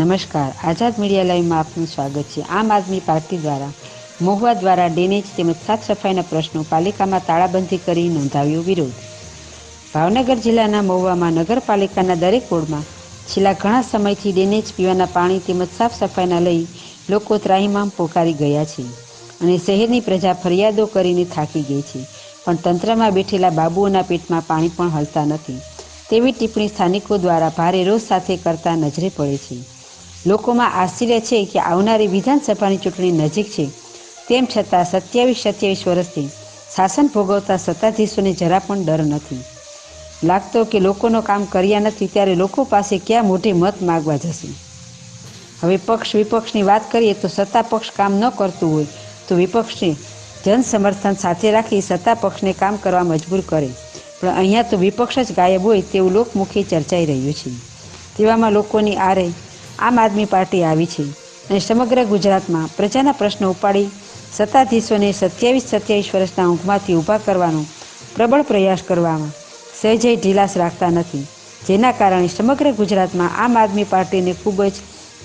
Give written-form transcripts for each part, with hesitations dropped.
નમસ્કાર, આઝાદ મીડિયા લાઈવમાં આપનું સ્વાગત છે। આમ આદમી પાર્ટી દ્વારા મહુવા દ્વારા ડ્રેનેજ તેમજ સાફ સફાઈના પ્રશ્નો પાલિકામાં તાળાબંધી કરી નોંધાવ્યો વિરોધ। ભાવનગર જિલ્લાના મહુવામાં નગરપાલિકાના દરેક વોર્ડમાં છેલ્લા ઘણા સમયથી ડ્રેનેજ, પીવાના પાણી તેમજ સાફ સફાઈના લઈ લોકો ત્રાહિમામ પોકારી ગયા છે અને શહેરની પ્રજા ફરિયાદો કરીને થાકી ગઈ છે, પણ તંત્રમાં બેઠેલા બાબુઓના પેટમાં પાણી પણ હલતા નથી તેવી ટિપ્પણી સ્થાનિકો દ્વારા ભારે રોષ સાથે કરતા નજરે પડે છે। લોકોમાં આશ્ચર્ય છે કે આવનારી વિધાનસભાની ચૂંટણી નજીક છે, તેમ છતાં 27 વર્ષથી શાસન ભોગવતા સત્તાધીશોને જરા પણ ડર નથી લાગતો કે લોકોનો કામ કર્યા નથી, ત્યારે લોકો પાસે ક્યાં મોઢે મત માગવા જશે। હવે પક્ષ વિપક્ષની વાત કરીએ તો સત્તા પક્ષ કામ ન કરતું હોય તો વિપક્ષને જન સમર્થન સાથે રાખી સત્તા પક્ષને કામ કરવા મજબૂર કરે, પણ અહીંયા તો વિપક્ષ જ ગાયબ હોય તેવું લોકમુખે ચર્ચાઈ રહ્યું છે। તેવામાં લોકોની આરે આમ આદમી પાર્ટી આવી છે અને સમગ્ર ગુજરાતમાં પ્રજાના પ્રશ્નો ઉપાડી સત્તાધીશોને 27 વર્ષના ઊંઘમાંથી ઊભા કરવાનો પ્રબળ પ્રયાસ કરવામાં સહેજે ઢીલાસ રાખતા નથી, જેના કારણે સમગ્ર ગુજરાતમાં આમ આદમી પાર્ટીને ખૂબ જ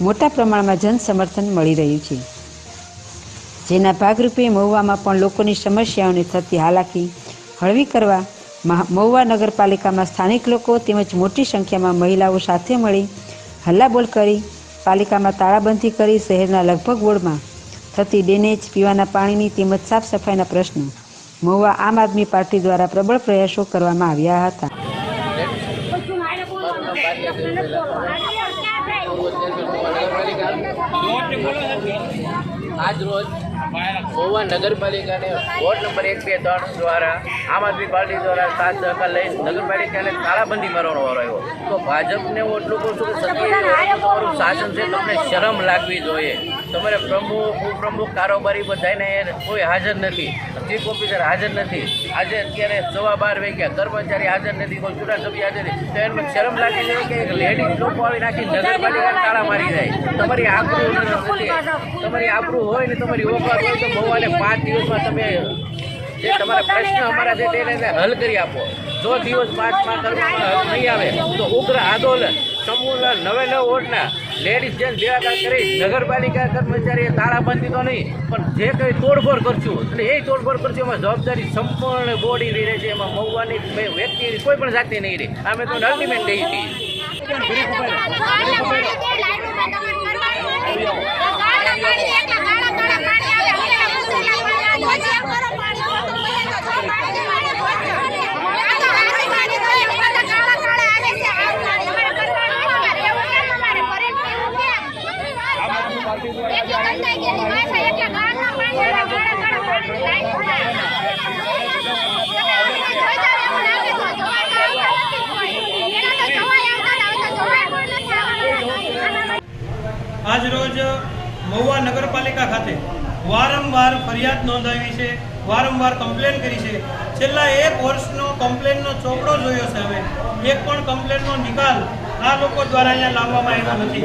મોટા પ્રમાણમાં જન સમર્થન મળી રહ્યું છે, જેના ભાગરૂપે મહુવામાં પણ લોકોની સમસ્યાઓને થતી હાલાકી હળવી કરવા મહુવા નગરપાલિકામાં સ્થાનિક લોકો તેમજ મોટી સંખ્યામાં મહિલાઓ સાથે મળી હલ્લાબોલ કરી પાલિકામાં તાળાબંધી કરી શહેરના લગભગ વોર્ડમાં થતી ડ્રેનેજ, પીવાના પાણીની તેમજ સાફ સફાઈના પ્રશ્નો મહુવા આમ આદમી પાર્ટી દ્વારા પ્રબળ પ્રયાસો કરવામાં આવ્યા હતા। આજ રોજ મહુવા નગરપાલિકાને વોર્ડ નંબર 1, 2, 3 દ્વારા આમ આદમી પાર્ટી દ્વારા સાથ સહકાર લઈ નગરપાલિકાને તાળાબંધી મારવાનો વારો આવ્યો, તો ભાજપને હું એટલું કહું છું કે તમારું શાસન છે, તમને શરમ લાગવી જોઈએ। તમારે પ્રમુખ, ઉપપ્રમુખ, કારોબારી બધાને કોઈ હાજર નથી, ચીફ ઓફિસર હાજર નથી, આજે અત્યારે 12:15 વાગ્યા, કર્મચારી હાજર નથી, કોઈ ચૂંટા સભ્ય હાજર નથી, તો એમાં શરમ લાગી જાય કે લેડીઝ લોકો આવી નાખી નગરપાલિકાને તાળા મારી જાય। તમારી આબરૂ નથી, તમારી આબરૂ હોય ને તમારી ઓકાત હોય તો મહુવાને 5 દિવસમાં તમે જે તમારા પ્રશ્ન અમારા છે તેને હલ કરી આપો। જો દિવસ 5માં કરવામાં હલ નહીં આવે તો ઉગ્ર આંદોલન સમૂહના 9 વોર્ડના લેડીઝ જેમ ભેગા કરી નગરપાલિકા કર્મચારીએ તાળાબંધી તો નહીં પણ જે કંઈ તોડફોડ કરશું એટલે એ તોડફોડ કરશું એમાં જવાબદારી સંપૂર્ણ બોડીની રહે છે, એમાં મહુવાની વ્યક્તિ કોઈ પણ જાતિ નહીં રહે। અમે તો અલ્ટિમેટ દઈએ છીએ। આજ રોજ મહુવા નગરપાલિકા ખાતે વારંવાર ફરિયાદ નોંધાવી છે, વારંવાર કમ્પ્લેન કરી છે। છેલ્લા 1 વર્ષનો કમ્પ્લેનનો ચોપડો જોયો છે, અમે એક પણ કમ્પ્લેનનો નિકાલ આ લોકો દ્વારા અહીંયા લાવવામાં આવ્યો નથી।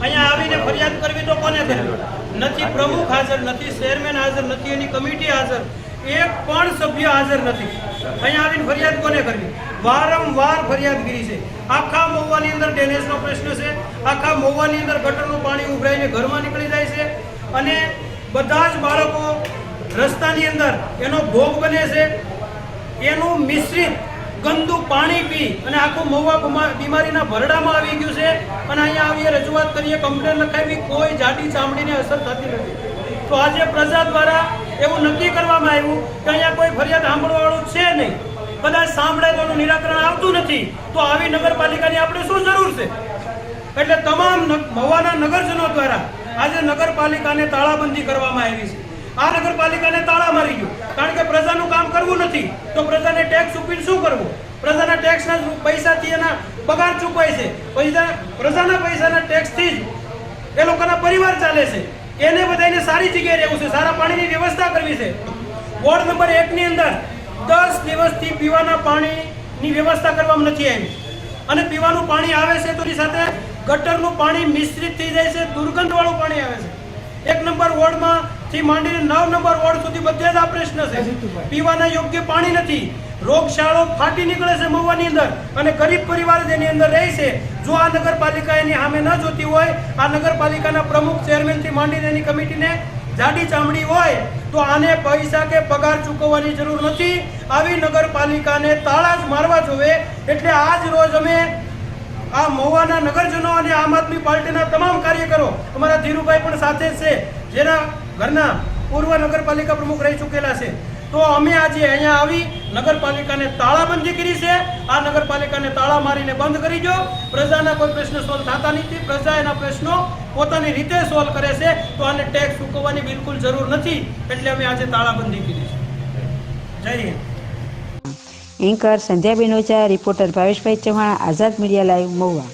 અહીંયા આવીને ફરિયાદ કરવી તો કોને કરવી? નથી પ્રમુખ હાજર, નથી ચેરમેન હાજર, નથી એની કમિટી હાજર, એક પણ સભ્ય હાજર નથી। અહીંયા આવીને ફરિયાદ કોને કરવી? વારંવાર ફરિયાદ કરી છે। આખા મહુવાની અંદર ડ્રેનેજનો પ્રશ્ન છે, આખા મહુવાની અંદર ગટરનું પાણી ઉભરાઈને ઘરમાં નીકળી જાય છે અને બધા જ બાળકો રસ્તાની અંદર એનો ભોગ બને છે। એનું મિશ્રિત ગંદુ પાણી પી અને આખું મહુવા બીમારીના ભરડામાં આવી ગયું છે અને અહીંયા આવીએ રજૂઆત કરીએ, કમ્પ્લેન લખાવી, કોઈ જાડી ચામડીને અસર થતી નથી। તો આજે પ્રજા દ્વારા એવું નક્કી કરવામાં આવ્યું કે અહીંયા કોઈ ફરિયાદ સાંભળવાવાળું છે નહીં, કદાચ સાંભળે તો એનું નિરાકરણ આવતું નથી, તો આવી નગરપાલિકાની આપણે શું જરૂર છે? એટલે તમામ મહુવાના નગરજનો દ્વારા આજે નગરપાલિકાને તાળાબંધી કરવામાં આવી છે। આ નગરપાલિકાને તાળા મારી ગયું કારણ કે પ્રજાનું કામ કરવું નથી, તો પ્રજાને ટેક્સ ચૂકવીને શું કરવું? પ્રજાના ટેક્સના પૈસાથી એના પગાર ચૂકવાય છે, પ્રજાના પૈસાના ટેક્સથી જ એ લોકોના પરિવાર ચાલે છે। એને બધાને સારી જગ્યાએ રહેવું છે, સારા પાણીની વ્યવસ્થા કરવી છે। વોર્ડ નંબર 1 ની અંદર 10 દિવસથી પીવાના પાણીની વ્યવસ્થા કરવામાં નથી આવી અને પીવાનું પાણી આવે છે તો એની સાથે ગટરનું પાણી મિશ્રિત થઈ જાય છે, દુર્ગંધવાળું પાણી આવે છે। 1 નંબર વોર્ડમાં થી માંડીને 9 નંબર વોર્ડ સુધી બધે જ આ પ્રશ્ન છે, પીવાના યોગ્ય પાણી નથી। રોગશાળો ફાટી નીકળે છે મહુવાની અંદર અને ગરીબ પરિવાર તેની અંદર રહે છે. જો આ નગરપાલિકા એની સામે ન જોતી હોય, આ નગરપાલિકાના પ્રમુખ ચેરમેનથી માંડીને એની કમિટીને જાડી ચામડી હોય તો આને પૈસા કે પગાર ચૂકવવાની જરૂર નથી. આવી નગરપાલિકાને તાળા જ મારવા જોવે. એટલે આજ રોજ અમે આ મહુવાના નગરજનો અને આમ આદમી પાર્ટીના તમામ કાર્યકરો, અમારા ધીરુભાઈ પણ સાથે જ છે, જેના ઘરના પૂર્વ નગરપાલિકા પ્રમુખ રહી ચૂકેલા છે, તો અમે આજે અહીંયા આવી નગરપાલિકાને તાળાબંધી કરી છે. આ નગરપાલિકાને તાળા મારીને બંધ કરી દો. પ્રજાના કોઈ પ્રશ્ન સોલ્વ થતા નથી. પ્રજા એના પ્રશ્નો પોતાની રીતે સોલ્વ કરે છે, તો આને ટેક્સ ચૂકવવાની બિલકુલ જરૂર નથી. એટલે અમે આજે તાળાબંધી કરી છે. જય હિન્દ. એન્કર સંધ્યાબેન ઓઝા, રિપોર્ટર ભાવેશભાઈ ચૌહાણ, આઝાદ મીડિયા લાઈવ, મહુવા.